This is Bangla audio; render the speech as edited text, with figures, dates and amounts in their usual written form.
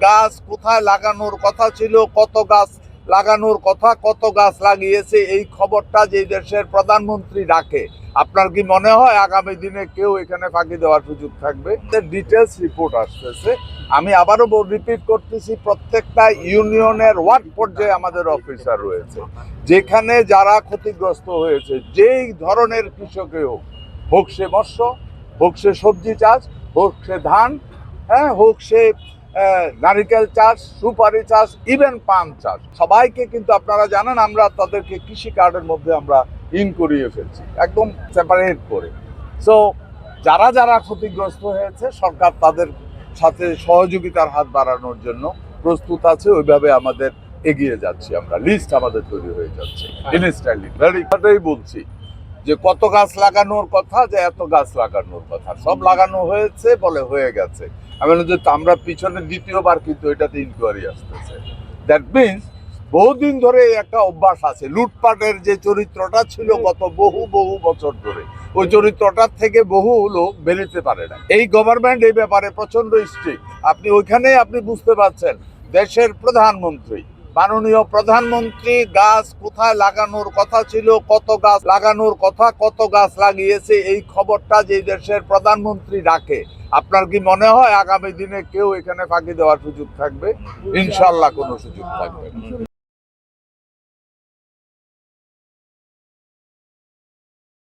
গাছ কোথায় লাগানোর কথা ছিল, কত গাছ লাগানোর কথা, কত গাছ লাগিয়েছে, এই খবরটা যে দেশের প্রধানমন্ত্রী রাখে, আপনার কি মনে হয় আগামী দিনে কেউ এখানে ফাঁকি দেওয়ার সুযোগ থাকবে? ডিটেলস রিপোর্ট আসতেছে। আমি আবারও রিপিট করতেছি, প্রত্যেকটা ইউনিয়নের ওয়ার্ড পর্যায়ে আমাদের অফিসার রয়েছে, যেখানে যারা ক্ষতিগ্রস্ত হয়েছে, যেই ধরনের কৃষকই হোক, হোক সে মৎস্য, হোক সে সবজি চাষ, হোক সে ধান, হ্যাঁ, হোক সে নারিকেল চাষ, সুপারি চাষ, ইভেন পান চাষ, সবাইকে কিন্তু আপনারা জানেন আমরা তাদেরকে কৃষি কার্ডের মধ্যে আমরা ইন করিয়ে ফেলছি, একদম সেপারেট করে। সো যারা যারা ক্ষতিগ্রস্ত হয়েছে, সরকার তাদের সাথে সহযোগিতার হাত বাড়ানোর জন্য প্রস্তুত আছে। ওইভাবে আমাদের এগিয়ে যাচ্ছি, আমরা লিস্ট আমাদের তৈরি হয়ে যাচ্ছে ইনস্ট্যান্টলি। ভেরি বলছি যে কত গাছ লাগানোর কথা, যে এত গাছ লাগানোর কথা, সব লাগানো হয়েছে বলে হয়ে গেছে। আমি বলি যে আমরা পিছনে দ্বিতীয়বার কিন্তু এটাতে ইনকোয়ারি আসতেছে। দ্যাট মিনস বহুদিন ধরে একটা অভ্যাস আছে, লুটপাটের যে চরিত্রটা ছিল গত বহু বছর ধরে, ওই চরিত্রটার থেকে বহু লোক বেরোতে পারে না। এই গভর্নমেন্ট এই ব্যাপারে প্রচন্ড স্ট্রিক্ট। আপনি ওইখানে আপনি বুঝতে পারছেন, দেশের প্রধানমন্ত্রী, মাননীয় প্রধানমন্ত্রী গাছ কোথায় লাগানোর কথা ছিল, কত গাছ লাগানোর কথা, কত গাছ লাগিয়েছে, এই খবরটা যে দেশের প্রধানমন্ত্রী রাখে, আপনার কি মনে হয় আগামী দিনে কেউ এখানে ফাঁকি দেওয়ার সুযোগ থাকবে? ইনশাল্লাহ কোনো সুযোগ থাকবে না।